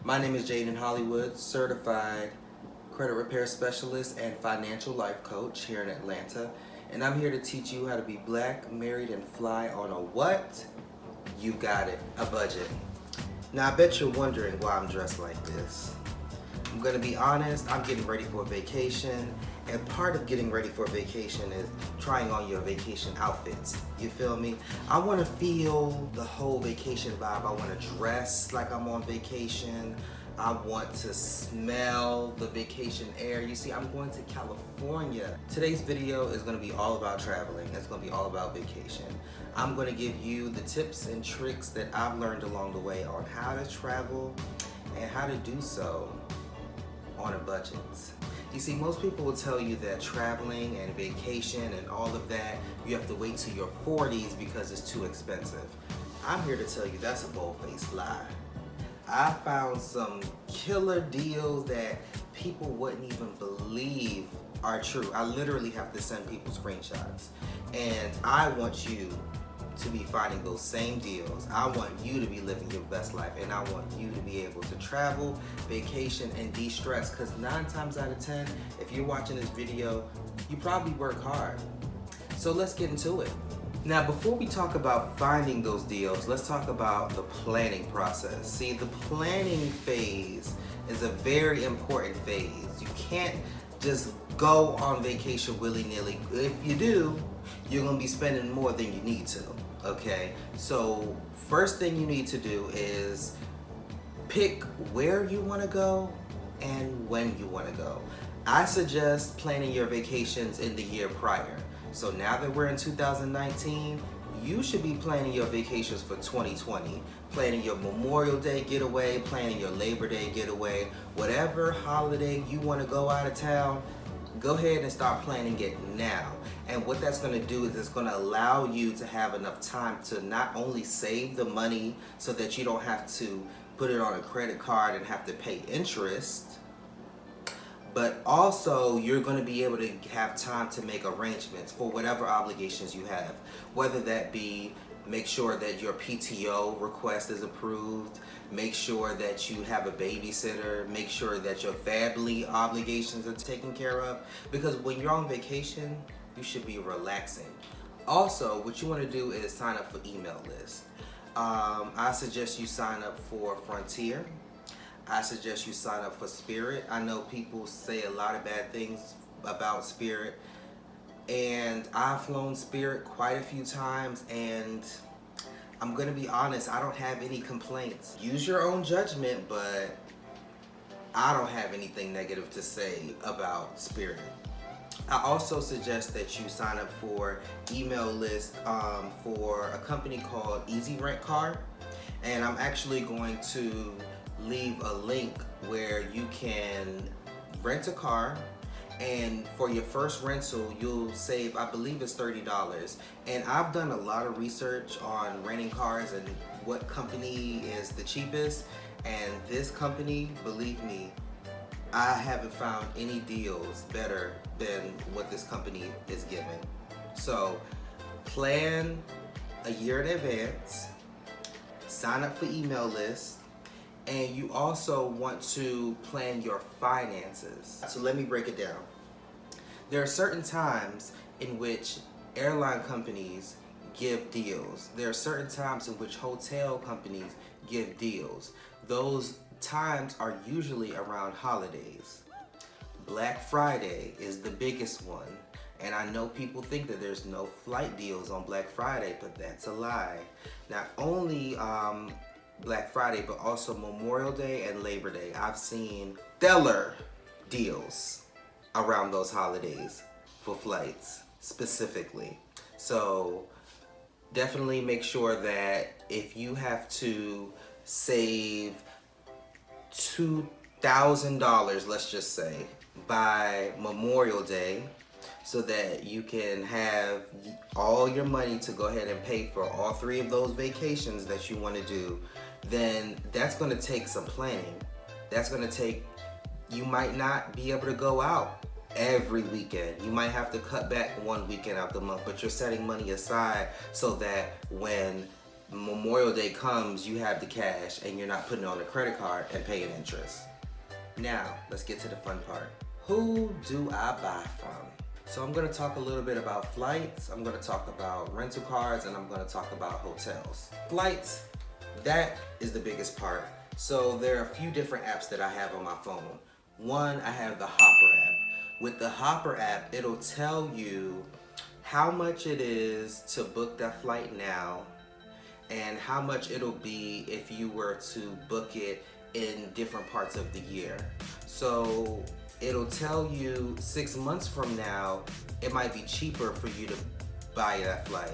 My name is Jayden Hollywood, certified credit repair specialist and financial life coach here in Atlanta. And I'm here to teach you how to be black, married, and fly on a what? You got it, a budget. Now I bet you're wondering why I'm dressed like this. I'm gonna be honest, I'm getting ready for a vacation, and part of getting ready for a vacation is trying on your vacation outfits. You feel me? I wanna feel the whole vacation vibe. I wanna dress like I'm on vacation. I want to smell the vacation air. You see, I'm going to California. Today's video is gonna be all about traveling. It's gonna be all about vacation. I'm gonna give you the tips and tricks that I've learned along the way on how to travel and how to do so on a budget. You see, most people will tell you that traveling and vacation and all of that, you have to wait till your 40s because it's too expensive. I'm here to tell you that's a bold-faced lie. I found some killer deals that people wouldn't even believe are true. I literally have to send people screenshots. And I want you to be finding those same deals. I want you to be living your best life, and I want you to be able to travel, vacation, and de-stress, because 9 times out of 10, if you're watching this video, you probably work hard. So let's get into it. Now, before we talk about finding those deals, let's talk about the planning process. See, the planning phase is a very important phase. You can't just go on vacation willy-nilly. If you do, you're gonna be spending more than you need to, okay? So first thing you need to do is pick where you wanna go and when you wanna go. I suggest planning your vacations in the year prior. So now that we're in 2019, you should be planning your vacations for 2020, planning your Memorial Day getaway, planning your Labor Day getaway, whatever holiday you wanna go out of town, go ahead and start planning it now. And what that's gonna do is it's gonna allow you to have enough time to not only save the money so that you don't have to put it on a credit card and have to pay interest, but also you're gonna be able to have time to make arrangements for whatever obligations you have. Whether that be make sure that your PTO request is approved, make sure that you have a babysitter, make sure that your family obligations are taken care of. Because when you're on vacation, you should be relaxing. Also, what you wanna do is sign up for email lists. I suggest you sign up for Frontier. I suggest you sign up for Spirit. I know people say a lot of bad things about Spirit, and I've flown Spirit quite a few times, and I'm gonna be honest, I don't have any complaints. Use your own judgment, but I don't have anything negative to say about Spirit. I also suggest that you sign up for email list for a company called Easy Rent Car, and I'm actually going to leave a link where you can rent a car, and for your first rental you'll save, I believe it's $30. And I've done a lot of research on renting cars and what company is the cheapest, and this company, believe me, I haven't found any deals better than what this company is giving. So plan a year in advance, sign up for email lists, and you also want to plan your finances. So let me break it down. There are certain times in which airline companies give deals. There are certain times in which hotel companies give deals. Those times are usually around holidays. Black Friday is the biggest one. And I know people think that there's no flight deals on Black Friday, but that's a lie. Not only Black Friday, but also Memorial Day and Labor Day. I've seen stellar deals around those holidays for flights specifically. So definitely make sure that if you have to save $2,000, let's just say, by Memorial Day, so that you can have all your money to go ahead and pay for all 3 of those vacations that you want to do, then that's going to take some planning. That's going to take, you might not be able to go out every weekend. You might have to cut back one weekend out the month, but you're setting money aside so that when Memorial Day comes, you have the cash and you're not putting it on a credit card and paying interest. Now, let's get to the fun part. Who do I buy from? So I'm gonna talk a little bit about flights, I'm gonna talk about rental cars, and I'm gonna talk about hotels. Flights, that is the biggest part. So there are a few different apps that I have on my phone. One, I have the Hopper app. With the Hopper app, it'll tell you how much it is to book that flight now and how much it'll be if you were to book it in different parts of the year. So it'll tell you 6 months from now, it might be cheaper for you to buy that flight.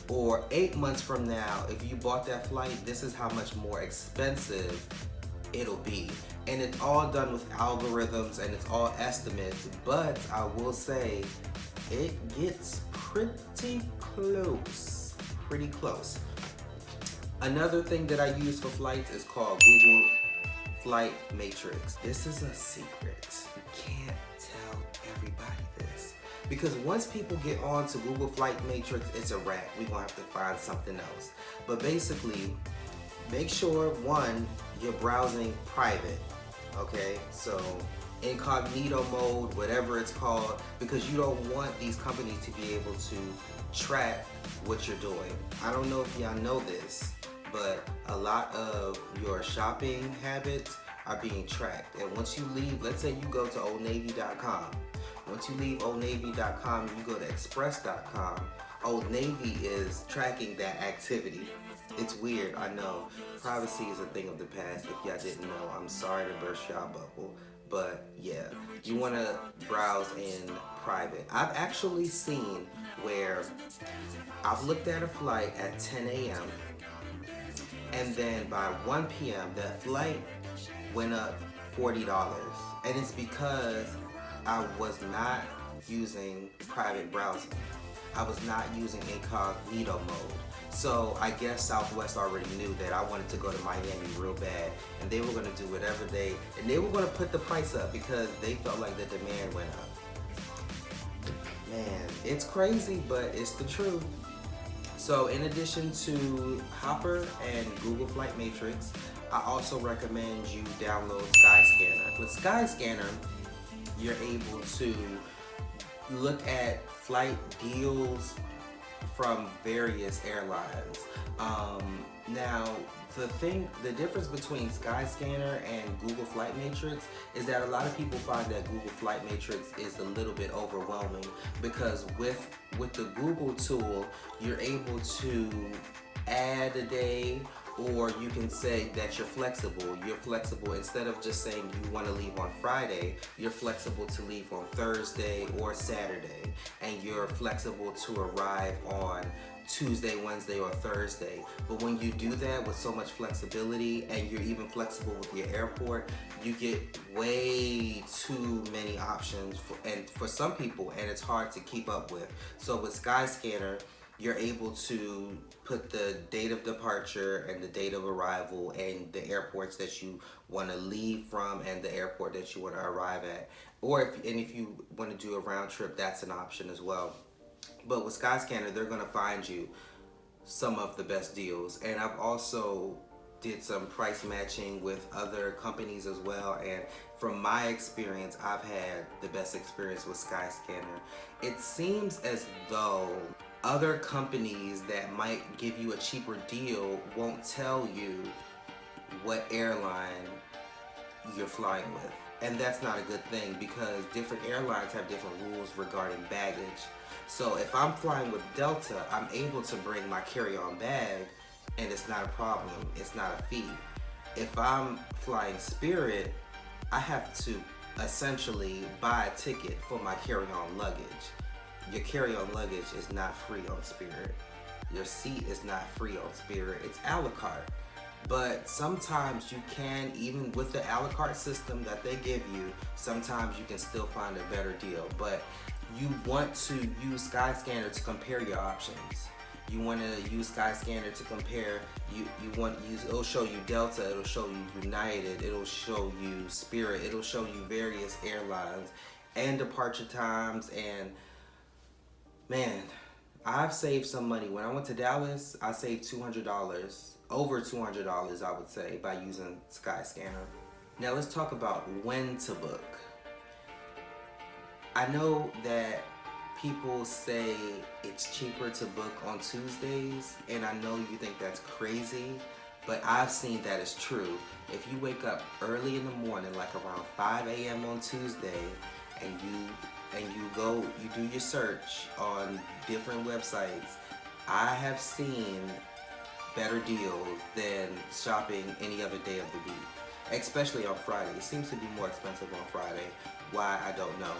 Or 8 months from now, if you bought that flight, this is how much more expensive it'll be. And it's all done with algorithms and it's all estimates, but I will say it gets pretty close. Pretty close. Another thing that I use for flights is called Google Flight Matrix. This is a secret. You can't tell everybody this. Because once people get on to Google Flight Matrix, it's a wrap. We're gonna have to find something else. But basically, make sure, one, you're browsing private, okay? So incognito mode, whatever it's called, because you don't want these companies to be able to track what you're doing. I don't know if y'all know this, but a lot of your shopping habits are being tracked. And once you leave, let's say you go to oldnavy.com. Once you leave oldnavy.com, you go to express.com, Old Navy is tracking that activity. It's weird, I know. Privacy is a thing of the past. If y'all didn't know, I'm sorry to burst y'all bubble. But yeah, you want to browse in private. I've actually seen where I've looked at a flight at 10 a.m. and then by 1 p.m. that flight went up $40. And it's because I was not using private browsing. I was not using incognito mode. So I guess Southwest already knew that I wanted to go to Miami real bad, and they were gonna do whatever and they were gonna put the price up because they felt like the demand went up. Man, it's crazy, but it's the truth. So in addition to Hopper and Google Flight Matrix, I also recommend you download Skyscanner. With Skyscanner, you're able to look at flight deals from various airlines. Now, the difference between Skyscanner and Google Flight Matrix is that a lot of people find that Google Flight Matrix is a little bit overwhelming because with the Google tool, you're able to add a day, or you can say that you're flexible. You're flexible. Instead of just saying you want to leave on Friday, you're flexible to leave on Thursday or Saturday. And you're flexible to arrive on Tuesday, Wednesday, or Thursday. But when you do that with so much flexibility, and you're even flexible with your airport, you get way too many options for some people, and it's hard to keep up with. So with Skyscanner, you're able to put the date of departure and the date of arrival and the airports that you want to leave from and the airport that you want to arrive at. Or if you want to do a round trip, that's an option as well. But with Skyscanner, they're going to find you some of the best deals. And I've also did some price matching with other companies as well. And from my experience, I've had the best experience with Skyscanner. It seems as though other companies that might give you a cheaper deal won't tell you what airline you're flying with. And that's not a good thing because different airlines have different rules regarding baggage. So if I'm flying with Delta, I'm able to bring my carry-on bag and it's not a problem. It's not a fee. If I'm flying Spirit, I have to essentially buy a ticket for my carry-on luggage. Your carry-on luggage is not free on Spirit. Your seat is not free on Spirit. It's a la carte. But sometimes you can, even with the a la carte system that they give you, sometimes you can still find a better deal. But you want to use Skyscanner to compare your options. You want to use Skyscanner to compare, you want to use, it'll show you Delta, it'll show you United, it'll show you Spirit, it'll show you various airlines and departure times. And man, I've saved some money. When I went to Dallas, I saved $200, over $200, I would say, by using Skyscanner. Now let's talk about when to book. I know that people say it's cheaper to book on Tuesdays, and I know you think that's crazy, but I've seen that it's true. If you wake up early in the morning, like around 5 a.m. on Tuesday, and you do your search on different websites, I have seen better deals than shopping any other day of the week, especially on Friday. It seems to be more expensive on Friday. Why, I don't know.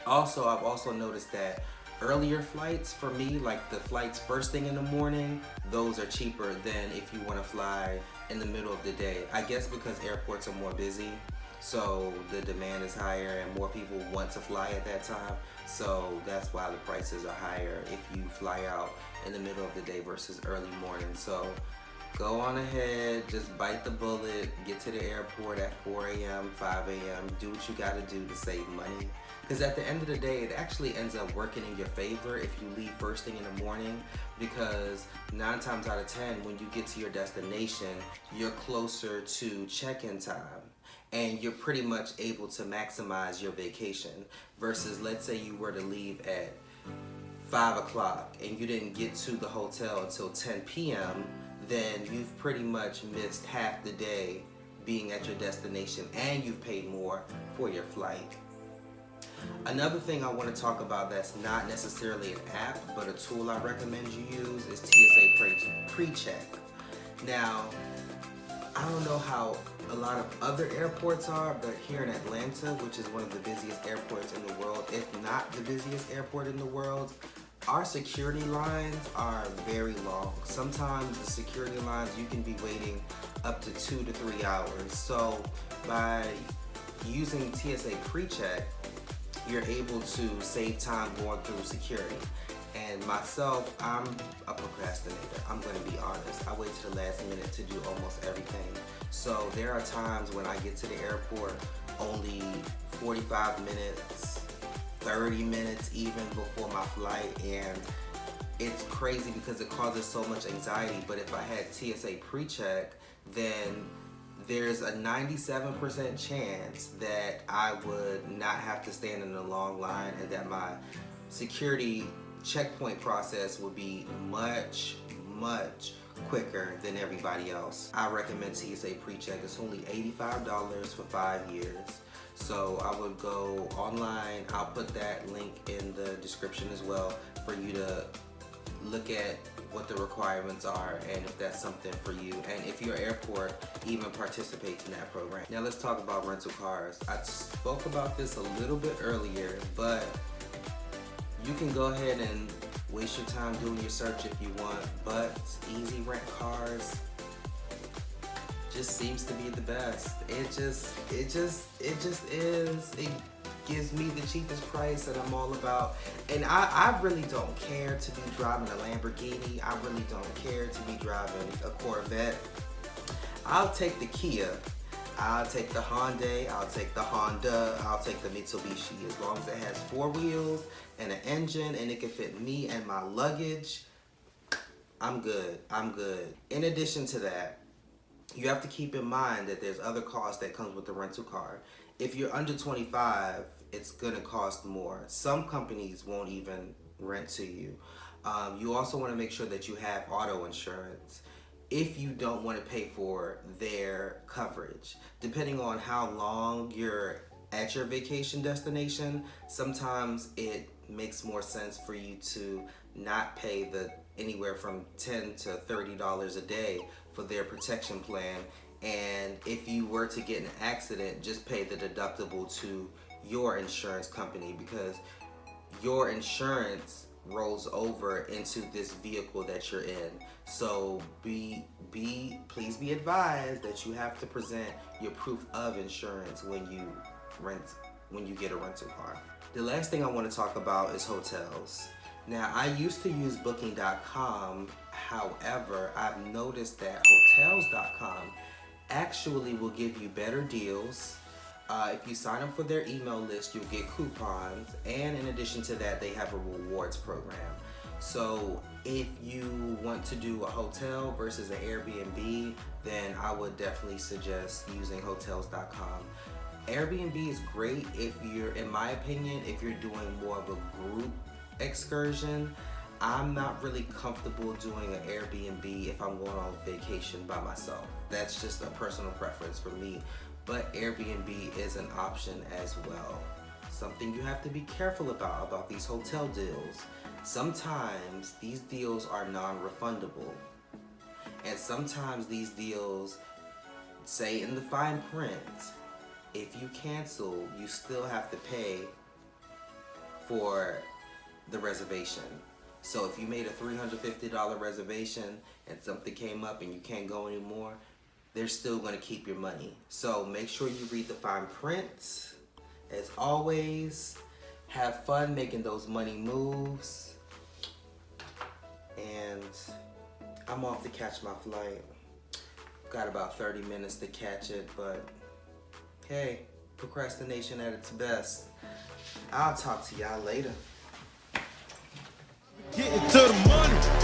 Also, I've also noticed that earlier flights for me, like the flights first thing in the morning, those are cheaper than if you want to fly in the middle of the day. I guess because airports are more busy, so the demand is higher and more people want to fly at that time. So that's why the prices are higher if you fly out in the middle of the day versus early morning. So go on ahead, just bite the bullet, get to the airport at 4 a.m., 5 a.m., do what you gotta do to save money. Because at the end of the day, it actually ends up working in your favor if you leave first thing in the morning, because 9 times out of 10, when you get to your destination, you're closer to check-in time, and you're pretty much able to maximize your vacation. Versus, let's say you were to leave at 5 o'clock and you didn't get to the hotel until 10 p.m., then you've pretty much missed half the day being at your destination, and you've paid more for your flight. Another thing I want to talk about that's not necessarily an app, but a tool I recommend you use is TSA PreCheck. Now, I don't know how a lot of other airports are, but here in Atlanta, which is one of the busiest airports in the world, if not the busiest airport in the world, our security lines are very long. Sometimes the security lines, you can be waiting up to 2 to 3 hours. So by using TSA PreCheck, you're able to save time going through security. And myself, I'm a procrastinator. I'm gonna be honest. I wait to the last minute to do almost everything. So there are times when I get to the airport only 45 minutes, 30 minutes even before my flight, and it's crazy because it causes so much anxiety. But if I had TSA PreCheck, then there's a 97% chance that I would not have to stand in a long line, and that my security checkpoint process would be much quicker than everybody else. I recommend TSA PreCheck. It's only $85 for 5 years. So I would go online. I'll put that link in the description as well for you to look at what the requirements are and if that's something for you, and if your airport even participates in that program. Now let's talk about rental cars. I spoke about this a little bit earlier, but you can go ahead and waste your time doing your search if you want, but Easy Rent Cars just seems to be the best. It just is. It gives me the cheapest price that I'm all about. And I really don't care to be driving a Lamborghini. I really don't care to be driving a Corvette. I'll take the Kia. I'll take the Hyundai. I'll take the Honda. I'll take the Mitsubishi. As long as it has 4 wheels and an engine and it can fit me and my luggage, I'm good. I'm good. In addition to that, you have to keep in mind that there's other costs that comes with the rental car. If you're under 25, it's gonna cost more. Some companies won't even rent to you. You also wanna make sure that you have auto insurance if you don't wanna pay for their coverage. Depending on how long you're at your vacation destination, sometimes it makes more sense for you to not pay the anywhere from $10 to $30 a day for their protection plan. And if you were to get in an accident, just pay the deductible to your insurance company, because your insurance rolls over into this vehicle that you're in. So please be advised that you have to present your proof of insurance when you get a rental car. The last thing I want to talk about is hotels. Now, I used to use booking.com. However, I've noticed that hotels.com actually will give you better deals. If you sign up for their email list, you'll get coupons, and in addition to that, they have a rewards program. So if you want to do a hotel versus an Airbnb, then I would definitely suggest using hotels.com. Airbnb is great if you're, in my opinion, if you're doing more of a group excursion. I'm not really comfortable doing an Airbnb if I'm going on vacation by myself. That's just a personal preference for me. But Airbnb is an option as well. Something you have to be careful about these hotel deals. Sometimes these deals are non-refundable. And sometimes these deals say in the fine print, if you cancel, you still have to pay for the reservation. So if you made a $350 reservation and something came up and you can't go anymore, they're still going to keep your money. So make sure you read the fine print. As always, have fun making those money moves. And I'm off to catch my flight. Got about 30 minutes to catch it, but hey, procrastination at its best. I'll talk to y'all later. Getting to the money.